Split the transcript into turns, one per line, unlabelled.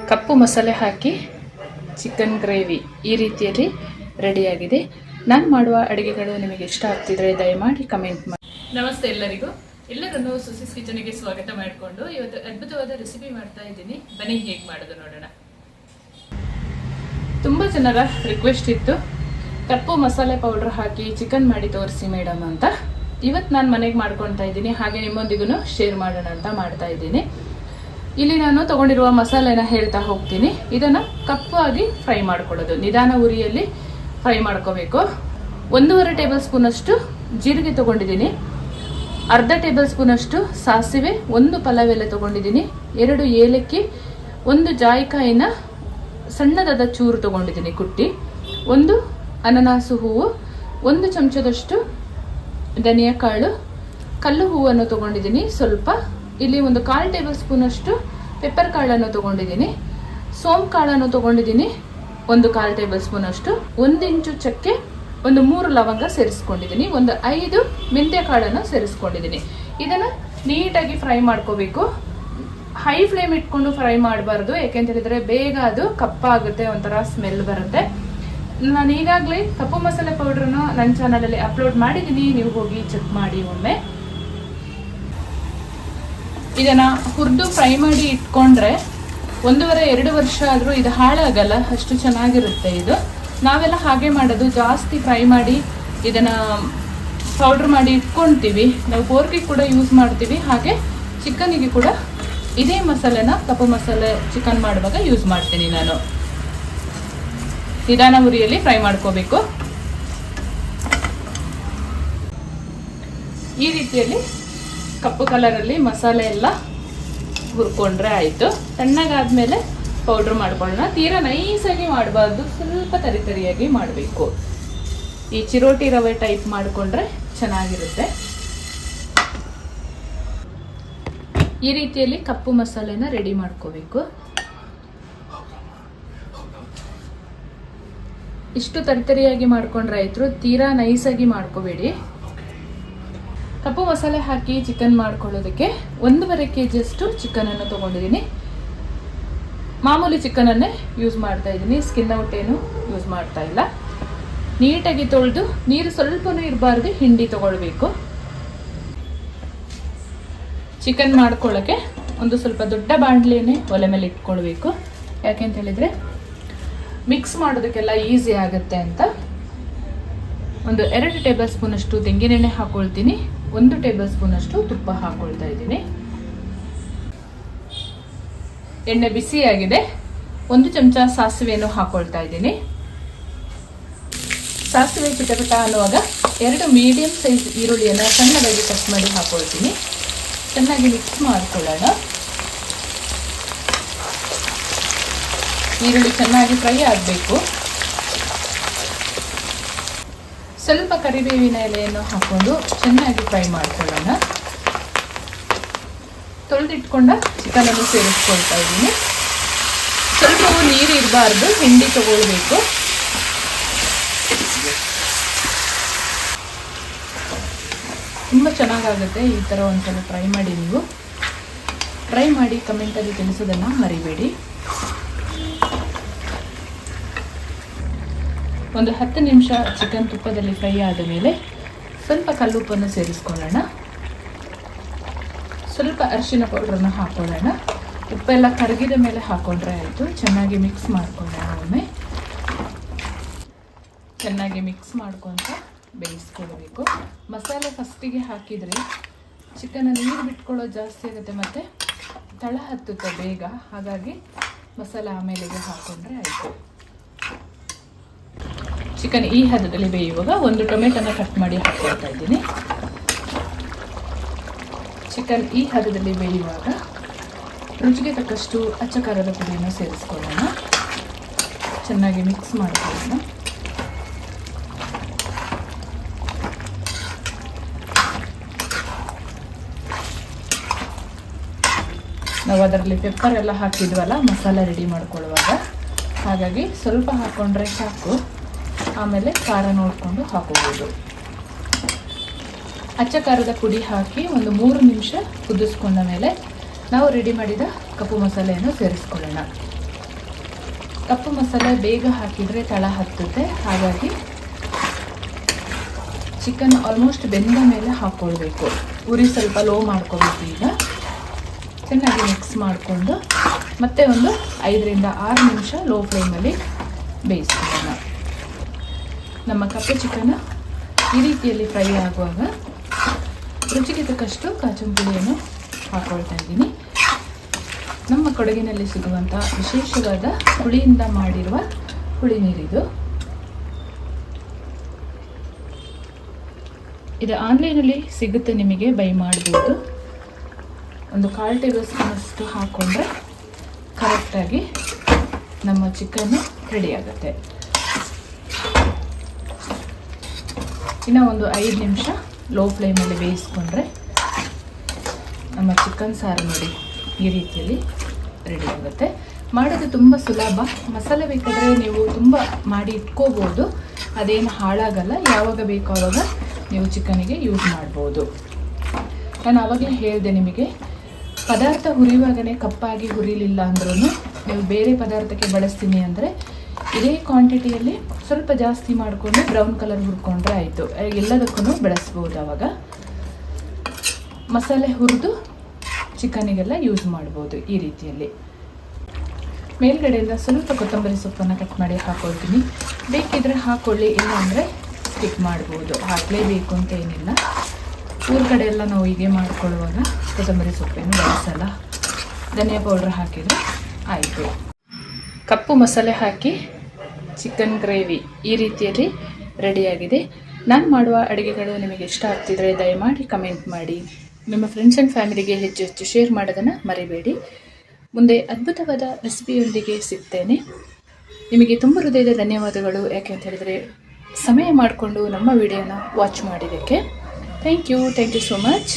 ಕಪ್ಪು ಮಸಾಲೆ ಹಾಕಿ chicken gravy ಈ ರೀತಿಯಲ್ಲಿ ರೆಡಿಯಾಗಿದೆ. ನಾನು ಮಾಡುವ ಅಡುಗೆಗಳು ನಿಮಗೆ ಇಷ್ಟ ಆಗ್ತಿದ್ರೆ ದಯಮಾಡಿ ಕಮೆಂಟ್ ಮಾಡಿ. ನಮಸ್ತೆ ಎಲ್ಲರನ್ನೂ ಸುಸಿಸ್ ಕಿಚನ್ಗೆ ಸ್ವಾಗತ ಮಾಡಿಕೊಂಡು ಇವತ್ತು ಅದ್ಭುತವಾದ ರೆಸಿಪಿ ಮಾಡ್ತಾ ಇದ್ದೀನಿ. ಬನ್ನಿ ಹೇಗೆ ಮಾಡೋದು ನೋಡೋಣ. ತುಂಬ ಜನರ ರಿಕ್ವೆಸ್ಟ್ ಇತ್ತು, ಕಪ್ಪು ಮಸಾಲೆ ಪೌಡರ್ ಹಾಕಿ ಚಿಕನ್ ಮಾಡಿ ತೋರಿಸಿ ಮೇಡಮ್ ಅಂತ. ಇವತ್ತು ನಾನು ಮನೆಗೆ ಮಾಡ್ಕೊಳ್ತಾ ಇದ್ದೀನಿ, ಹಾಗೆ ನಿಮ್ಮೊಂದಿಗೂ ಶೇರ್ ಮಾಡೋಣ ಅಂತ ಮಾಡ್ತಾ ಇದ್ದೀನಿ. ಇಲ್ಲಿ ನಾನು ತಗೊಂಡಿರುವ ಮಸಾಲೆನ ಹೇಳ್ತಾ ಹೋಗ್ತೀನಿ. ಇದನ್ನು ಕಪ್ಪಾಗಿ ಫ್ರೈ ಮಾಡ್ಕೊಳ್ಳೋದು, ನಿಧಾನ ಉರಿಯಲ್ಲಿ ಫ್ರೈ ಮಾಡ್ಕೋಬೇಕು. 1.5 ಟೇಬಲ್ ಸ್ಪೂನ್ ಅಷ್ಟು ಜೀರಿಗೆ ತಗೊಂಡಿದ್ದೀನಿ, ಅರ್ಧ ಟೇಬಲ್ ಸ್ಪೂನ್ ಅಷ್ಟು ಸಾಸಿವೆ, 1 ಪಲಾವ್ ಎಲೆ ತಗೊಂಡಿದ್ದೀನಿ, 2 ಏಲಕ್ಕಿ, 1 ಜಾಯಿಕಾಯಿನ ಸಣ್ಣದಾದ ಚೂರು ತಗೊಂಡಿದ್ದೀನಿ ಕುಟ್ಟಿ, 1 ಅನನಾಸು ಹೂವು, 1 ಚಮಚದಷ್ಟು ಧನಿಯಾ ಕಾಳು, ಕಲ್ಲು ಹೂವನ್ನು ತಗೊಂಡಿದ್ದೀನಿ ಸ್ವಲ್ಪ. ಇಲ್ಲಿ 1/4 ಟೇಬಲ್ ಸ್ಪೂನ್ ಅಷ್ಟು ಪೆಪ್ಪರ್ ಕಾಳನ್ನು ತಗೊಂಡಿದ್ದೀನಿ, ಸೋಂಪು ಕಾಳನ್ನು ತಗೊಂಡಿದ್ದೀನಿ 1/4 ಟೇಬಲ್ ಸ್ಪೂನ್ ಅಷ್ಟು, 1 ಇಂಚು ಚಕ್ಕೆ, 3 ಲವಂಗ ಸೇರಿಸ್ಕೊಂಡಿದ್ದೀನಿ, 5 ಮೆಂತ್ಯ ಕಾಳನ್ನು ಸೇರಿಸ್ಕೊಂಡಿದ್ದೀನಿ. ಇದನ್ನು ನೀಟಾಗಿ ಫ್ರೈ ಮಾಡ್ಕೋಬೇಕು. ಹೈ ಫ್ಲೇಮ್ ಇಟ್ಕೊಂಡು ಫ್ರೈ ಮಾಡಬಾರ್ದು, ಯಾಕೆಂತ ಹೇಳಿದ್ರೆ ಬೇಗ ಅದು ಕಪ್ಪಾಗುತ್ತೆ, ಒಂಥರ ಸ್ಮೆಲ್ ಬರುತ್ತೆ. ನಾನು ಈಗಾಗಲೇ ಕಪ್ಪು ಮಸಾಲೆ ಪೌಡ್ರನ್ನು ನನ್ನ ಚಾನಲಲ್ಲಿ ಅಪ್ಲೋಡ್ ಮಾಡಿದ್ದೀನಿ, ನೀವು ಹೋಗಿ ಚೆಕ್ ಮಾಡಿ ಒಮ್ಮೆ. ಇದನ್ನು ಹುರಿದು ಫ್ರೈ ಮಾಡಿ ಇಟ್ಕೊಂಡ್ರೆ 1.5-2 ವರ್ಷ ಆದರೂ ಇದು ಹಾಳಾಗಲ್ಲ, ಅಷ್ಟು ಚೆನ್ನಾಗಿರುತ್ತೆ ಇದು. ನಾವೆಲ್ಲ ಹಾಗೆ ಮಾಡೋದು, ಜಾಸ್ತಿ ಫ್ರೈ ಮಾಡಿ ಇದನ್ನು ಪೌಡ್ರ್ ಮಾಡಿ ಇಟ್ಕೊಳ್ತೀವಿ. ನಾವು ಪೋರ್ಕಿಗೆ ಕೂಡ ಯೂಸ್ ಮಾಡ್ತೀವಿ, ಹಾಗೆ ಚಿಕನಿಗೆ ಕೂಡ ಇದೇ ಮಸಾಲೆನ ಕಪ್ಪು ಮಸಾಲೆ ಚಿಕನ್ ಮಾಡುವಾಗ ಯೂಸ್ ಮಾಡ್ತೀನಿ ನಾನು. ನಿಧಾನ ಉರಿಯಲ್ಲಿ ಫ್ರೈ ಮಾಡ್ಕೋಬೇಕು. ಈ ರೀತಿಯಲ್ಲಿ ಕಪ್ಪು ಕಲರಲ್ಲಿ ಮಸಾಲೆ ಎಲ್ಲ ಹುರ್ಕೊಂಡ್ರೆ ಆಯಿತು. ತಣ್ಣಗಾದ್ಮೇಲೆ ಪೌಡ್ರ್ ಮಾಡ್ಕೊಳ್ಳೋಣ. ತೀರಾ ನೈಸಾಗಿ ಮಾಡಬಾರ್ದು, ಸ್ವಲ್ಪ ತರಿತರಿಯಾಗಿ ಮಾಡಬೇಕು. ಈ ಚಿರೋಟಿ ರವೆ ಟೈಪ್ ಮಾಡಿಕೊಂಡ್ರೆ ಚೆನ್ನಾಗಿರುತ್ತೆ. ಈ ರೀತಿಯಲ್ಲಿ ಕಪ್ಪು ಮಸಾಲೆನ ರೆಡಿ ಮಾಡ್ಕೋಬೇಕು. ಇಷ್ಟು ತರಿತರಿಯಾಗಿ ಮಾಡ್ಕೊಂಡ್ರೆ ಆಯ್ತು, ತೀರಾ ನೈಸಾಗಿ ಮಾಡ್ಕೋಬೇಡಿ. ಕಪ್ಪು ಮಸಾಲೆ ಹಾಕಿ ಚಿಕನ್ ಮಾಡ್ಕೊಳ್ಳೋದಕ್ಕೆ 1.5 kg ಅಷ್ಟು ಚಿಕನನ್ನು ತೊಗೊಂಡಿದ್ದೀನಿ. ಮಾಮೂಲಿ ಚಿಕನನ್ನೇ ಯೂಸ್ ಮಾಡ್ತಾ ಇದ್ದೀನಿ, ಸ್ಕಿನ್ ಔಟ್ ಏನು ಯೂಸ್ ಮಾಡ್ತಾ ಇಲ್ಲ. ನೀಟಾಗಿ ತೊಳೆದು, ನೀರು ಸ್ವಲ್ಪನೂ ಇರಬಾರ್ದು, ಹಿಂಡಿ ತಗೊಳ್ಬೇಕು. ಚಿಕನ್ ಮಾಡ್ಕೊಳ್ಳೋಕ್ಕೆ ಸ್ವಲ್ಪ ದೊಡ್ಡ ಬಾಣಲೆನೇ ಒಲೆ ಮೇಲೆ ಇಟ್ಕೊಳ್ಬೇಕು, ಯಾಕೆಂತ ಹೇಳಿದರೆ ಮಿಕ್ಸ್ ಮಾಡೋದಕ್ಕೆಲ್ಲ ಈಸಿ ಆಗುತ್ತೆ ಅಂತ. 2 ಟೇಬಲ್ ಸ್ಪೂನ್ ಅಷ್ಟು ತೆಂಗಿನೆಣ್ಣೆ ಹಾಕೊಳ್ತೀನಿ, 1 ಟೇಬಲ್ ಸ್ಪೂನ್ ಅಷ್ಟು ತುಪ್ಪ ಹಾಕೊಳ್ತಾ ಇದ್ದೀನಿ. ಎಣ್ಣೆ ಬಿಸಿಯಾಗಿದೆ. 1 ಚಮಚ ಸಾಸಿವೆಯನ್ನು ಹಾಕೊಳ್ತಾ ಇದ್ದೀನಿ. ಸಾಸಿವೆ ಚಿಟಪಟ ಅನ್ನುವಾಗ 2 ಮೀಡಿಯಂ ಸೈಜ್ ಈರುಳ್ಳಿಯನ್ನು ಸಣ್ಣದಾಗಿ ಕಟ್ ಮಾಡಿ ಹಾಕೊಳ್ತೀನಿ. ಚೆನ್ನಾಗಿ ಮಿಕ್ಸ್ ಮಾಡ್ಕೊಳ್ಳೋಣ. ಈರುಳ್ಳಿ ಚೆನ್ನಾಗಿ ಫ್ರೈ ಆಗಬೇಕು. ಸ್ವಲ್ಪ ಕರಿಬೇವಿನ ಎಲೆಯನ್ನು ಹಾಕೊಂಡು ಚೆನ್ನಾಗಿ ಫ್ರೈ ಮಾಡ್ಕೊಳ್ಳೋಣ. ತೊಳೆದಿಟ್ಕೊಂಡ ಚಿಕನನ್ನು ಸೇರಿಸ್ಕೊಳ್ತಾ ಇದ್ದೀನಿ. ಸ್ವಲ್ಪವೂ ನೀರು ಇರಬಾರ್ದು, ಹಿಂಡಿ ತಗೊಳ್ಬೇಕು. ತುಂಬ ಚೆನ್ನಾಗಾಗುತ್ತೆ ಈ ಥರ ಒಂದ್ಸಲ ಟ್ರೈ ಮಾಡಿ. ನೀವು ಟ್ರೈ ಮಾಡಿ ಕಮೆಂಟಲ್ಲಿ ತಿಳಿಸೋದನ್ನು ಮರಿಬೇಡಿ. 10 ನಿಮಿಷ ಚಿಕನ್ ತುಪ್ಪದಲ್ಲಿ ಫ್ರೈ ಆದ ಮೇಲೆ ಸ್ವಲ್ಪ ಕಲ್ಲುಪ್ಪನ್ನು ಸೇರಿಸ್ಕೊಳ್ಳೋಣ. ಸ್ವಲ್ಪ ಅರಿಶಿನ ಪೌಡ್ರನ್ನು ಹಾಕೊಳ್ಳೋಣ. ಉಪ್ಪೆಲ್ಲ ಕರಗಿದ ಮೇಲೆ ಹಾಕೊಂಡ್ರೆ ಆಯಿತು. ಚೆನ್ನಾಗಿ ಮಿಕ್ಸ್ ಮಾಡ್ಕೊಳ್ಳೋಣ. ಒಮ್ಮೆ ಚೆನ್ನಾಗಿ ಮಿಕ್ಸ್ ಮಾಡ್ಕೊತ ಬೇಯಿಸ್ಕೊಳ್ಬೇಕು. ಮಸಾಲೆ ಫಸ್ಟಿಗೆ ಹಾಕಿದರೆ ಚಿಕನ್ ನೀರು ಬಿಟ್ಕೊಳ್ಳೋದು ಜಾಸ್ತಿ ಆಗುತ್ತೆ ಮತ್ತು ತಳ ಹತ್ತುತ್ತೆ ಬೇಗ, ಹಾಗಾಗಿ ಮಸಾಲೆ ಆಮೇಲೆಗೆ ಹಾಕೊಂಡ್ರೆ ಆಯಿತು. ಚಿಕನ್ ಈ ಹದದಲ್ಲಿ ಬೇಯುವಾಗ 1 ಟೊಮೆಟೊನ ಕಟ್ ಮಾಡಿ ಹಾಕ್ಕೊಳ್ತಾ ಇದ್ದೀನಿ. ಚಿಕನ್ ಈ ಹದದಲ್ಲಿ ಬೇಯುವಾಗ ರುಚಿಗೆ ತಕ್ಕಷ್ಟು ಅಚ್ಚ ಖಾರದ ಪುಡಿಯನ್ನು ಸೇರಿಸ್ಕೊಳ್ಳೋಣ. ಚೆನ್ನಾಗಿ ಮಿಕ್ಸ್ ಮಾಡ್ಕೊಳ್ಳೋಣ. ನಾವು ಅದರಲ್ಲಿ ಪೆಪ್ಪರ್ ಎಲ್ಲ ಹಾಕಿದ್ವಲ್ಲ ಮಸಾಲೆ ರೆಡಿ ಮಾಡ್ಕೊಳ್ಳುವಾಗ, ಹಾಗಾಗಿ ಸ್ವಲ್ಪ ಹಾಕ್ಕೊಂಡ್ರೆ ಸಾಕು. ಆಮೇಲೆ ಖಾರ ನೋಡಿಕೊಂಡು ಹಾಕೋಬೋದು. ಅಚ್ಚ ಖಾರದ ಪುಡಿ ಹಾಕಿ 3 ನಿಮಿಷ ಕುದಿಸ್ಕೊಂಡ ಮೇಲೆ ನಾವು ರೆಡಿ ಮಾಡಿದ ಕಪ್ಪು ಮಸಾಲೆಯನ್ನು ಸೇರಿಸ್ಕೊಳ್ಳೋಣ. ಕಪ್ಪು ಮಸಾಲೆ ಬೇಗ ಹಾಕಿದರೆ ತಳ ಹತ್ತುತ್ತೆ, ಹಾಗಾಗಿ ಚಿಕನ್ ಆಲ್ಮೋಸ್ಟ್ ಬೆಂದ ಮೇಲೆ ಹಾಕ್ಕೊಳ್ಬೇಕು. ಉರಿ ಸ್ವಲ್ಪ ಲೋ ಮಾಡ್ಕೋಬೇಕು. ಈಗ ಚೆನ್ನಾಗಿ ಮಿಕ್ಸ್ ಮಾಡಿಕೊಂಡು ಮತ್ತೆ ಒಂದು 5 ರಿಂದ 6 ನಿಮಿಷ ಲೋ ಫ್ಲೇಮಲ್ಲಿ ಬೇಯಿಸ್ಕೊಳ್ಳೋಣ. ನಮ್ಮ ಕಪ್ಪೆ ಚಿಕನ್ ಈ ರೀತಿಯಲ್ಲಿ ಫ್ರೈ ಆಗುವಾಗ ರುಚಿಗೆ ತಕ್ಕಷ್ಟು ಕಾಚುಂ ಪುಡಿಯನ್ನು ಹಾಕ್ಕೊಳ್ತಾ ಇದ್ದೀನಿ. ನಮ್ಮ ಕೊಡಗಿನಲ್ಲಿ ಸಿಗುವಂಥ ವಿಶೇಷವಾದ ಹುಳಿಯಿಂದ ಮಾಡಿರುವ ಹುಳಿ ನೀರಿದು. ಇದು ಆನ್ಲೈನಲ್ಲಿ ಸಿಗುತ್ತೆ, ನಿಮಗೆ ಬೈ ಮಾಡ್ಬೋದು. ಒಂದು 1/4 ಟೇಬಲ್ ಸ್ಪೂನಷ್ಟು ಹಾಕ್ಕೊಂಡ್ರೆ ಕರೆಕ್ಟಾಗಿ ನಮ್ಮ ಚಿಕನ್ನು ರೆಡಿ ಆಗುತ್ತೆ. ಇನ್ನು ಒಂದು 5 ನಿಮಿಷ ಲೋ ಫ್ಲೇಮಲ್ಲಿ ಬೇಯಿಸ್ಕೊಂಡ್ರೆ ನಮ್ಮ ಚಿಕನ್ ಸಾರು ನೋಡಿ ಈ ರೀತಿಯಲ್ಲಿ ರೆಡಿ ಆಗುತ್ತೆ. ಮಾಡೋದು ತುಂಬ ಸುಲಭ. ಮಸಾಲೆ ಬೇಕಾದರೆ ನೀವು ತುಂಬ ಮಾಡಿ ಇಟ್ಕೋಬೋದು, ಅದೇನು ಹಾಳಾಗಲ್ಲ. ಯಾವಾಗ ಬೇಕೋ ಆವಾಗ ನೀವು ಚಿಕನಿಗೆ ಯೂಸ್ ಮಾಡ್ಬೋದು. ನಾನು ಆವಾಗಲೇ ಹೇಳಿದೆ ನಿಮಗೆ, ಪದಾರ್ಥ ಹುರಿಯುವಾಗಲೇ ಕಪ್ಪಾಗಿ ಹುರಿಲಿಲ್ಲ ಅಂದ್ರೂ ನೀವು ಬೇರೆ ಪದಾರ್ಥಕ್ಕೆ ಬಳಸ್ತೀನಿ ಅಂದರೆ ಇದೇ ಕ್ವಾಂಟಿಟಿಯಲ್ಲಿ ಸ್ವಲ್ಪ ಜಾಸ್ತಿ ಮಾಡಿಕೊಂಡು ಬ್ರೌನ್ ಕಲರ್ ಹುರ್ಕೊಂಡ್ರೆ ಆಯಿತು. ಎಲ್ಲದಕ್ಕೂ ಬಳಸ್ಬೋದು. ಆವಾಗ ಮಸಾಲೆ ಹುರಿದು ಚಿಕನಿಗೆಲ್ಲ ಯೂಸ್ ಮಾಡ್ಬೋದು ಈ ರೀತಿಯಲ್ಲಿ. ಮೇಲ್ಗಡೆಯಿಂದ ಸ್ವಲ್ಪ ಕೊತ್ತಂಬರಿ ಸೊಪ್ಪನ್ನು ಕಟ್ ಮಾಡಿ ಹಾಕ್ಕೊಳ್ತೀನಿ. ಬೇಕಿದ್ರೆ ಹಾಕ್ಕೊಳ್ಳಿ, ಇಲ್ಲ ಅಂದರೆ ಸ್ಕಿಪ್ ಮಾಡ್ಬೋದು. ಹಾಕಲೇಬೇಕು ಅಂತ ಏನಿಲ್ಲ. ಊರ ಕಡೆ ಎಲ್ಲ ನಾವು ಹೀಗೆ ಮಾಡ್ಕೊಳ್ಳುವಾಗ ಕೊತ್ತಂಬರಿ ಸೊಪ್ಪೇನು ಬಳಸಲ್ಲ. ಧನಿಯಾ ಪೌಡ್ರ್ ಹಾಕಿದರೆ ಆಯಿತು. ಕಪ್ಪು ಮಸಾಲೆ ಹಾಕಿ ಚಿಕನ್ ಗ್ರೇವಿ ಈ ರೀತಿಯಲ್ಲಿ ರೆಡಿಯಾಗಿದೆ. ನಾನು ಮಾಡುವ ಅಡುಗೆಗಳು ನಿಮಗೆ ಇಷ್ಟ ಆಗ್ತಿದ್ರೆ ದಯಮಾಡಿ ಕಮೆಂಟ್ ಮಾಡಿ. ನಿಮ್ಮ ಫ್ರೆಂಡ್ಸ್ ಆ್ಯಂಡ್ ಫ್ಯಾಮಿಲಿಗೆ ಹೆಚ್ಚು ಹೆಚ್ಚು ಶೇರ್ ಮಾಡೋದನ್ನು ಮರಿಬೇಡಿ. ಮುಂದೆ ಅದ್ಭುತವಾದ ರೆಸಿಪಿಯೊಂದಿಗೆ ಸಿಗ್ತೇನೆ. ನಿಮಗೆ ತುಂಬ ಹೃದಯದ ಧನ್ಯವಾದಗಳು. ಯಾಕೆ ಅಂತ ಹೇಳಿದರೆ ಸಮಯ ಮಾಡಿಕೊಂಡು ನಮ್ಮ ವಿಡಿಯೋನ ವಾಚ್ ಮಾಡಿದ್ದಕ್ಕೆ. Thank you so much.